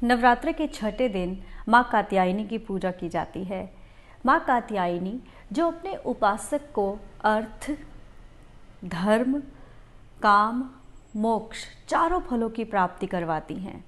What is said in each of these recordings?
नवरात्र के छठे दिन माँ कात्यायनी की पूजा की जाती है। माँ कात्यायनी जो अपने उपासक को अर्थ, धर्म, काम, मोक्ष चारों फलों की प्राप्ति करवाती हैं।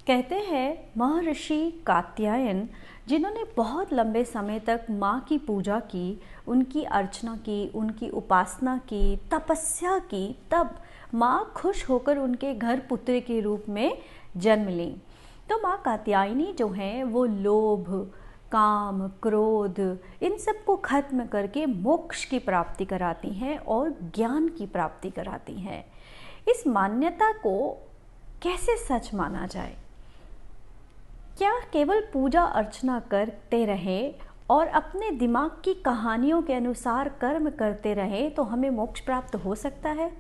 कहते हैं महर्षि कात्यायन जिन्होंने बहुत लंबे समय तक माँ की पूजा की, उनकी अर्चना की, उनकी उपासना की, तपस्या की, तब माँ खुश होकर उनके घर पुत्र के रूप में जन्म ली। तो माँ कात्यायनी जो हैं वो लोभ, काम, क्रोध इन सब को खत्म करके मोक्ष की प्राप्ति कराती हैं और ज्ञान की प्राप्ति कराती हैं। इस मान्यता को कैसे सच माना जाए? क्या केवल पूजा अर्चना करते रहें और अपने दिमाग की कहानियों के अनुसार कर्म करते रहें तो हमें मोक्ष प्राप्त हो सकता है?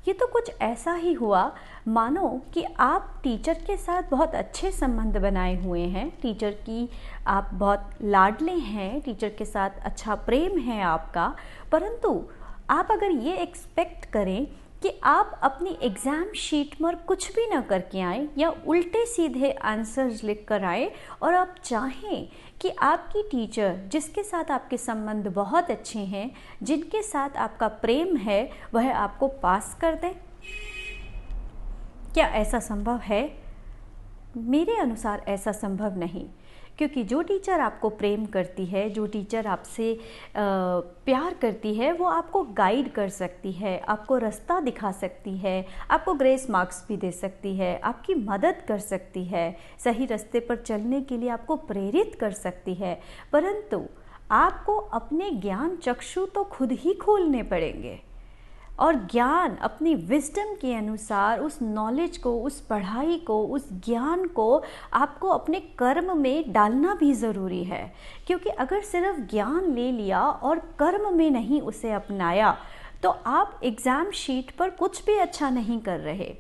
ये तो कुछ ऐसा ही हुआ मानो कि आप टीचर के साथ बहुत अच्छे संबंध बनाए हुए हैं, टीचर की आप बहुत लाडले हैं, टीचर के साथ अच्छा प्रेम है आपका, परंतु आप अगर ये एक्सपेक्ट करें कि आप अपनी एग्ज़ाम शीट पर कुछ भी ना करके आएँ या उल्टे सीधे आंसर्स लिख कर आए और आप चाहें कि आपकी टीचर जिसके साथ आपके संबंध बहुत अच्छे हैं, जिनके साथ आपका प्रेम है, वह आपको पास कर दे, क्या ऐसा संभव है? मेरे अनुसार ऐसा संभव नहीं, क्योंकि जो टीचर आपको प्रेम करती है, जो टीचर आपसे प्यार करती है, वो आपको गाइड कर सकती है, आपको रास्ता दिखा सकती है, आपको ग्रेस मार्क्स भी दे सकती है, आपकी मदद कर सकती है, सही रास्ते पर चलने के लिए आपको प्रेरित कर सकती है, परंतु आपको अपने ज्ञान चक्षु तो खुद ही खोलने पड़ेंगे और ज्ञान अपनी विजडम के अनुसार उस नॉलेज को, उस पढ़ाई को, उस ज्ञान को आपको अपने कर्म में डालना भी ज़रूरी है। क्योंकि अगर सिर्फ ज्ञान ले लिया और कर्म में नहीं उसे अपनाया तो आप एग्ज़ाम शीट पर कुछ भी अच्छा नहीं कर रहे।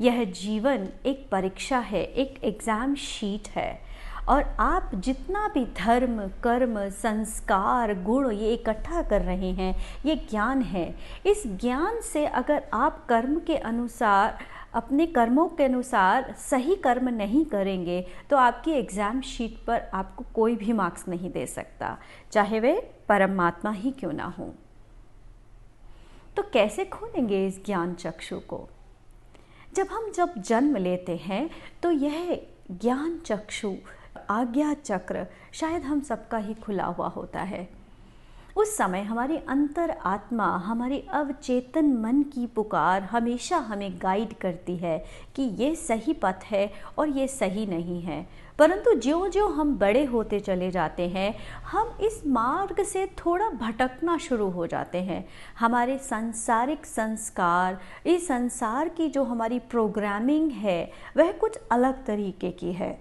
यह जीवन एक परीक्षा है, एक एग्ज़ाम शीट है और आप जितना भी धर्म, कर्म, संस्कार, गुण ये इकट्ठा कर रहे हैं, ये ज्ञान है। इस ज्ञान से अगर आप कर्म के अनुसार, अपने कर्मों के अनुसार सही कर्म नहीं करेंगे तो आपकी एग्ज़ाम शीट पर आपको कोई भी मार्क्स नहीं दे सकता, चाहे वे परमात्मा ही क्यों ना हो। तो कैसे खोलेंगे इस ज्ञान चक्षु को? जब जन्म लेते हैं तो यह ज्ञान चक्षु, आज्ञा चक्र शायद हम सबका ही खुला हुआ होता है। उस समय हमारी अंतर आत्मा, हमारी अवचेतन मन की पुकार हमेशा हमें गाइड करती है कि ये सही पथ है और ये सही नहीं है। परंतु ज्यों ज्यों हम बड़े होते चले जाते हैं, हम इस मार्ग से थोड़ा भटकना शुरू हो जाते हैं। हमारे सांसारिक संस्कार, इस संसार की जो हमारी प्रोग्रामिंग है वह कुछ अलग तरीके की है।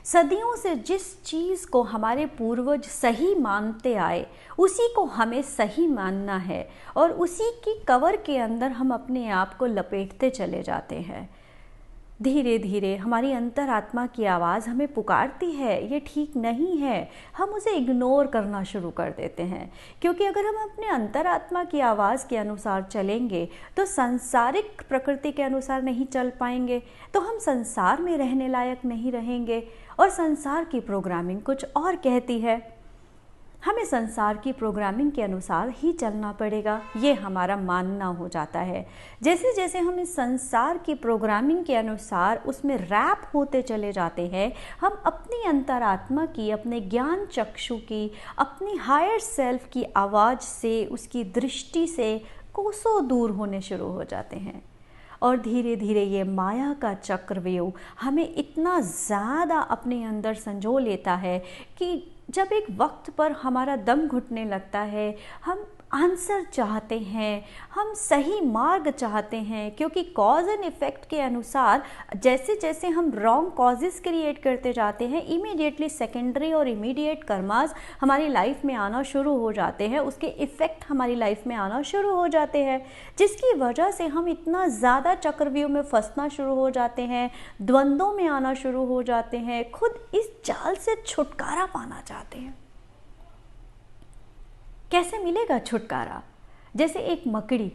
सदियों से जिस चीज़ को हमारे पूर्वज सही मानते आए उसी को हमें सही मानना है और उसी की कवर के अंदर हम अपने आप को लपेटते चले जाते हैं। धीरे धीरे हमारी अंतरात्मा की आवाज़ हमें पुकारती है, ये ठीक नहीं है, हम उसे इग्नोर करना शुरू कर देते हैं। क्योंकि अगर हम अपने अंतरात्मा की आवाज़ के अनुसार चलेंगे तो सांसारिक प्रकृति के अनुसार नहीं चल पाएंगे, तो हम संसार में रहने लायक नहीं रहेंगे और संसार की प्रोग्रामिंग कुछ और कहती है। हमें संसार की प्रोग्रामिंग के अनुसार ही चलना पड़ेगा, ये हमारा मानना हो जाता है। जैसे जैसे हम इस संसार की प्रोग्रामिंग के अनुसार उसमें रैप होते चले जाते हैं, हम अपनी अंतरात्मा की, अपने ज्ञान चक्षु की, अपनी हायर सेल्फ की आवाज़ से, उसकी दृष्टि से कोसों दूर होने शुरू हो जाते हैं। और धीरे धीरे ये माया का चक्रव्यूह हमें इतना ज़्यादा अपने अंदर संजो लेता है कि जब एक वक्त पर हमारा दम घुटने लगता है, हम आंसर चाहते हैं, हम सही मार्ग चाहते हैं, क्योंकि कॉज एंड इफ़ेक्ट के अनुसार जैसे जैसे हम रॉन्ग कॉजेज़ क्रिएट करते जाते हैं, इमीडिएटली सेकेंडरी और इमीडिएट कर्मास हमारी लाइफ में आना शुरू हो जाते हैं, उसके इफ़ेक्ट हमारी लाइफ में आना शुरू हो जाते हैं, जिसकी वजह से हम इतना ज़्यादा चक्रव्यूह में फंसना शुरू हो जाते हैं, द्वंद्वों में आना शुरू हो जाते हैं, खुद इस जाल से छुटकारा पाना चाहते हैं। कैसे मिलेगा छुटकारा? जैसे एक मकड़ी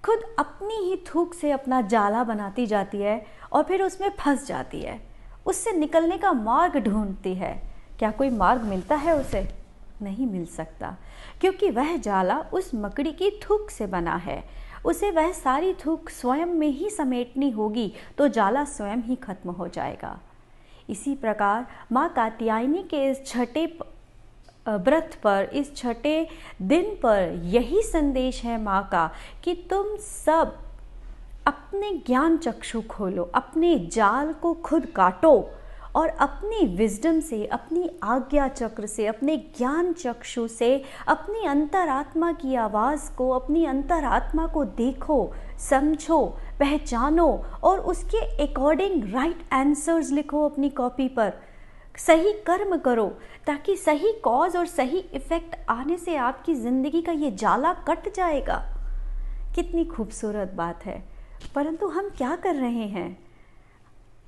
खुद अपनी ही थूक से अपना जाला बनाती जाती है और फिर उसमें फंस जाती है, उससे निकलने का मार्ग ढूंढती है। क्या कोई मार्ग मिलता है उसे? नहीं मिल सकता, क्योंकि वह जाला उस मकड़ी की थूक से बना है। उसे वह सारी थूक स्वयं में ही समेटनी होगी, तो जाला स्वयं ही खत्म हो जाएगा। इसी प्रकार माँ कात्यायनी के इस छठे व्रत पर, इस छठे दिन पर यही संदेश है माँ का कि तुम सब अपने ज्ञान चक्षु खोलो, अपने जाल को खुद काटो और अपनी विजडम से, अपनी आज्ञा चक्र से, अपने ज्ञान चक्षु से अपनी अंतरात्मा की आवाज़ को, अपनी अंतरात्मा को देखो, समझो, पहचानो और उसके अकॉर्डिंग राइट आंसर्स लिखो अपनी कॉपी पर। सही कर्म करो ताकि सही कॉज और सही इफेक्ट आने से आपकी ज़िंदगी का ये जाला कट जाएगा। कितनी खूबसूरत बात है। परंतु हम क्या कर रहे हैं?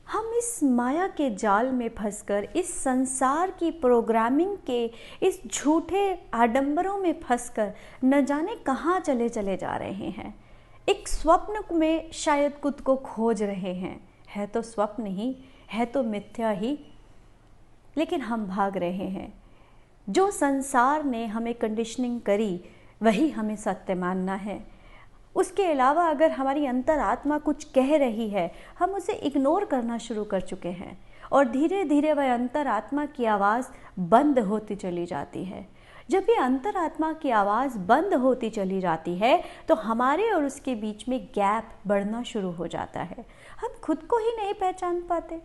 हम इस माया के जाल में फंसकर, इस संसार की प्रोग्रामिंग के इस झूठे आडंबरों में फंसकर न जाने कहाँ चले जा रहे हैं। एक स्वप्न में शायद खुद को खोज रहे हैं। है तो स्वप्न ही, है तो मिथ्या ही, लेकिन हम भाग रहे हैं। जो संसार ने हमें कंडीशनिंग करी वही हमें सत्य मानना है। उसके अलावा अगर हमारी अंतरात्मा कुछ कह रही है, हम उसे इग्नोर करना शुरू कर चुके हैं और धीरे धीरे वह अंतरात्मा की आवाज़ बंद होती चली जाती है। जब ये अंतरात्मा की आवाज़ बंद होती चली जाती है तो हमारे और उसके बीच में गैप बढ़ना शुरू हो जाता है। हम खुद को ही नहीं पहचान पाते।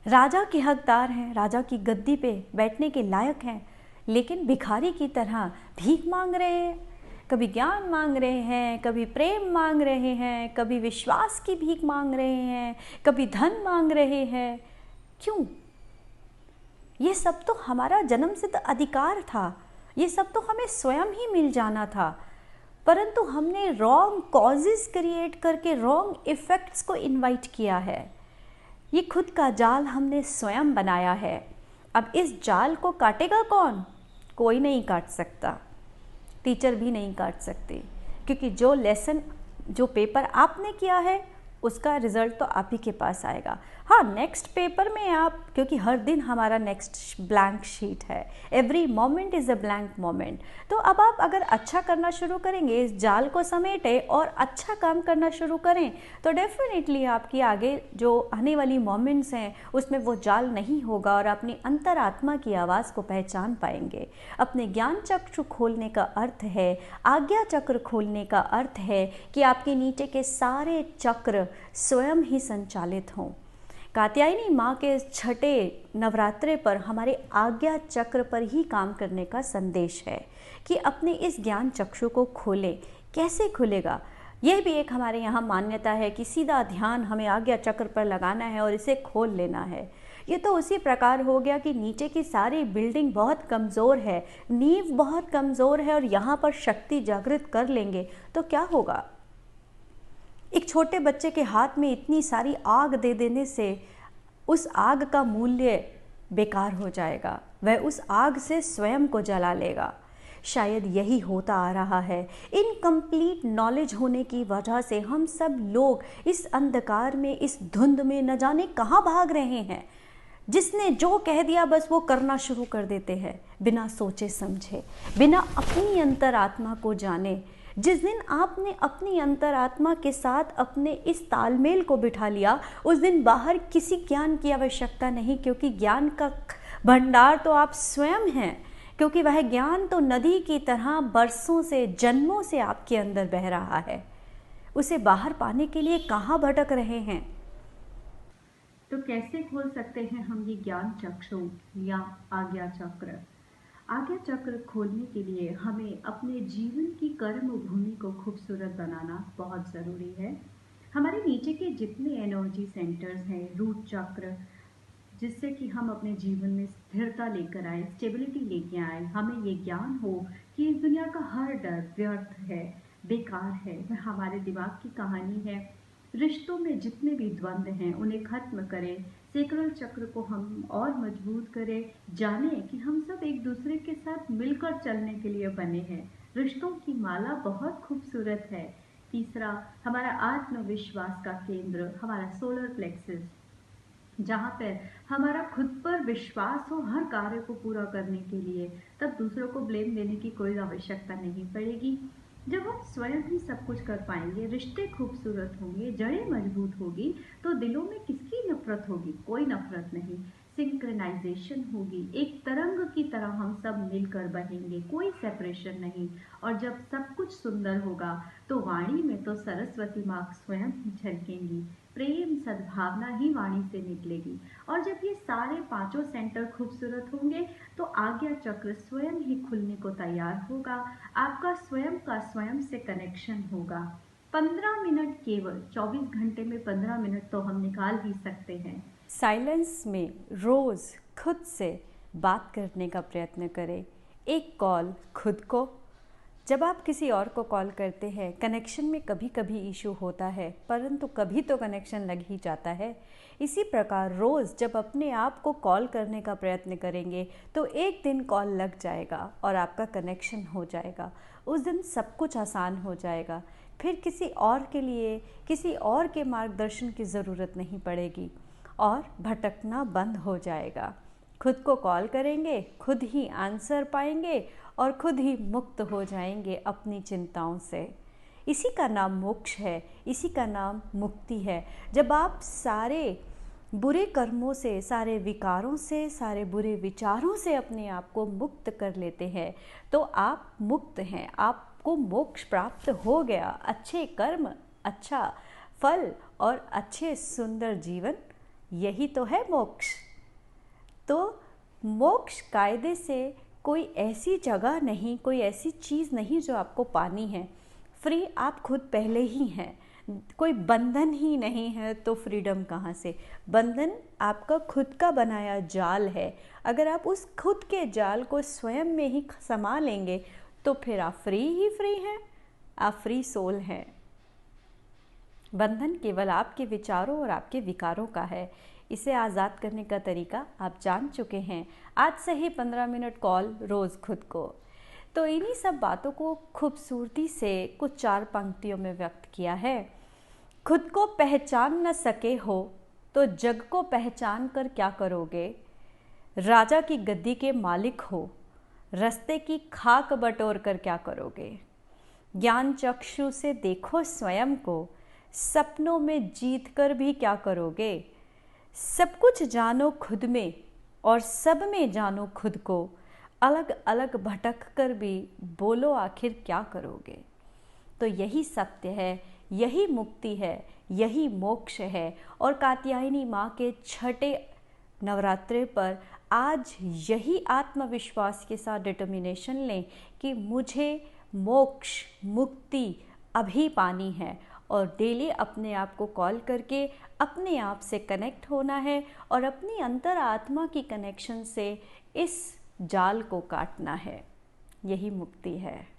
राजा के हकदार हैं, राजा की गद्दी पे बैठने के लायक हैं, लेकिन भिखारी की तरह भीख मांग रहे हैं। कभी ज्ञान मांग रहे हैं, कभी प्रेम मांग रहे हैं, कभी विश्वास की भीख मांग रहे हैं, कभी धन मांग रहे हैं। क्यों? ये सब तो हमारा जन्मसिद्ध अधिकार था, ये सब तो हमें स्वयं ही मिल जाना था, परंतु हमने रॉन्ग कॉजेस क्रिएट करके रॉन्ग इफ़ेक्ट्स को इनवाइट किया है। ये खुद का जाल हमने स्वयं बनाया है। अब इस जाल को काटेगा कौन? कोई नहीं काट सकता, टीचर भी नहीं काट सकते, क्योंकि जो लेसन, जो पेपर आपने किया है उसका रिज़ल्ट तो आप ही के पास आएगा। हाँ, नेक्स्ट पेपर में आप, क्योंकि हर दिन हमारा नेक्स्ट ब्लैंक शीट है, every moment is a blank moment. तो अब आप अगर अच्छा करना शुरू करेंगे, इस जाल को समेटें और अच्छा काम करना शुरू करें, तो डेफिनेटली आपकी आगे जो आने वाली मोमेंट्स हैं उसमें वो जाल नहीं होगा और अपनी अंतरात्मा की आवाज़ को पहचान पाएंगे। अपने ज्ञान चक्र खोलने का अर्थ है, आज्ञा चक्र खोलने का अर्थ है कि आपके नीचे के सारे चक्र स्वयं ही संचालित हों। कात्यायनी माँ के छठे नवरात्रे पर हमारे आज्ञा चक्र पर ही काम करने का संदेश है कि अपने इस ज्ञान चक्षु को खोलें। कैसे खुलेगा? यह भी एक हमारे यहाँ मान्यता है कि सीधा ध्यान हमें आज्ञा चक्र पर लगाना है और इसे खोल लेना है। ये तो उसी प्रकार हो गया कि नीचे की सारी बिल्डिंग बहुत कमज़ोर है, नींव बहुत कमज़ोर है और यहाँ पर शक्ति जागृत कर लेंगे तो क्या होगा? एक छोटे बच्चे के हाथ में इतनी सारी आग दे देने से उस आग का मूल्य बेकार हो जाएगा, वह उस आग से स्वयं को जला लेगा। शायद यही होता आ रहा है। इनकम्प्लीट नॉलेज होने की वजह से हम सब लोग इस अंधकार में, इस धुंध में न जाने कहाँ भाग रहे हैं। जिसने जो कह दिया बस वो करना शुरू कर देते हैं, बिना सोचे समझे, बिना अपनी अंतरात्मा को जाने। जिस दिन आपने अपनी अंतरात्मा के साथ अपने इस तालमेल को बिठा लिया, उस दिन बाहर किसी ज्ञान की आवश्यकता नहीं, क्योंकि ज्ञान का भंडार तो आप स्वयं हैं। क्योंकि वह ज्ञान तो नदी की तरह बरसों से, जन्मों से आपके अंदर बह रहा है। उसे बाहर पाने के लिए कहाँ भटक रहे हैं? तो कैसे खोल सकते हैं हम ये ज्ञान चक्षु या आज्ञा चक्र? आज्ञा चक्र खोलने के लिए हमें अपने जीवन की कर्म भूमि को खूबसूरत बनाना बहुत ज़रूरी है। हमारे नीचे के जितने एनर्जी सेंटर्स हैं, रूट चक्र, जिससे कि हम अपने जीवन में स्थिरता लेकर आए, स्टेबिलिटी लेके आए, हमें ये ज्ञान हो कि इस दुनिया का हर डर व्यर्थ है, बेकार है, वह हमारे दिमाग की कहानी है। रिश्तों में जितने भी द्वंद्व हैं उन्हें खत्म करें, सेक्रल चक्र को हम और मजबूत करें, जानें कि हम सब एक दूसरे के साथ मिलकर चलने के लिए बने हैं, रिश्तों की माला बहुत खूबसूरत है। तीसरा, हमारा आत्मविश्वास का केंद्र, हमारा सोलर प्लेक्सस, जहाँ पर हमारा खुद पर विश्वास हो हर कार्य को पूरा करने के लिए, तब दूसरों को ब्लेम देने की कोई आवश्यकता नहीं पड़ेगी। जब हम स्वयं ही सब कुछ कर पाएंगे, रिश्ते खूबसूरत होंगे, जड़ें मजबूत होगी, तो दिलों में किसकी नफरत होगी? कोई नफरत नहीं। सिंक्रोनाइजेशन होगी, एक तरंग की तरह हम सब मिलकर बहेंगे, कोई सेपरेशन नहीं। और जब सब कुछ सुंदर होगा, तो वाणी में तो सरस्वती माँ स्वयं ही झलकेंगी। प्रेम सद्भावना ही वाणी से निकलेगी। और जब ये सारे पांचों सेंटर खूबसूरत होंगे, तो आज्ञा चक्र स्वयं ही खुलने को तैयार होगा। आपका स्वयं का स्वयं से कनेक्शन होगा। 15 मिनट, केवल 24 घंटे में 15 मिनट तो हम निकाल ही सकते हैं। साइलेंस में रोज़ खुद से बात करने का प्रयत्न करें। एक कॉल खुद को। जब आप किसी और को कॉल करते हैं, कनेक्शन में कभी कभी इशू होता है, परंतु कभी तो कनेक्शन लग ही जाता है। इसी प्रकार रोज़ जब अपने आप को कॉल करने का प्रयत्न करेंगे, तो एक दिन कॉल लग जाएगा और आपका कनेक्शन हो जाएगा। उस दिन सब कुछ आसान हो जाएगा। फिर किसी और के लिए, किसी और के मार्गदर्शन की ज़रूरत नहीं पड़ेगी और भटकना बंद हो जाएगा। खुद को कॉल करेंगे, खुद ही आंसर पाएंगे और खुद ही मुक्त हो जाएंगे अपनी चिंताओं से। इसी का नाम मोक्ष है, इसी का नाम मुक्ति है। जब आप सारे बुरे कर्मों से, सारे विकारों से, सारे बुरे विचारों से अपने आप को मुक्त कर लेते हैं, तो आप मुक्त हैं, आपको मोक्ष प्राप्त हो गया। अच्छे कर्म, अच्छा फल और अच्छे सुंदर जीवन, यही तो है मोक्ष। तो मोक्ष कायदे से कोई ऐसी जगह नहीं, कोई ऐसी चीज़ नहीं जो आपको पानी है। फ्री आप खुद पहले ही हैं। कोई बंधन ही नहीं है तो फ्रीडम कहाँ से? बंधन आपका खुद का बनाया जाल है। अगर आप उस खुद के जाल को स्वयं में ही समा लेंगे, तो फिर आप फ्री ही फ्री हैं, आप फ्री सोल हैं। बंधन केवल आपके विचारों और आपके विकारों का है। इसे आज़ाद करने का तरीका आप जान चुके हैं। आज से ही 15 मिनट कॉल रोज़ खुद को। तो इन्हीं सब बातों को खूबसूरती से कुछ 4 पंक्तियों में व्यक्त किया है। खुद को पहचान न सके हो तो जग को पहचान कर क्या करोगे? राजा की गद्दी के मालिक हो, रस्ते की खाक बटोर कर क्या करोगे? ज्ञान चक्षु से देखो स्वयं को, सपनों में जीत कर भी क्या करोगे? सब कुछ जानो खुद में और सब में जानो खुद को, अलग अलग भटक कर भी बोलो आखिर क्या करोगे? तो यही सत्य है, यही मुक्ति है, यही मोक्ष है। और कात्यायनी माँ के छठे नवरात्रे पर आज यही आत्मविश्वास के साथ डिटर्मिनेशन लें कि मुझे मोक्ष, मुक्ति अभी पानी है। और डेली अपने आप को कॉल करके अपने आप से कनेक्ट होना है और अपनी अंतर आत्मा की कनेक्शन से इस जाल को काटना है। यही मुक्ति है।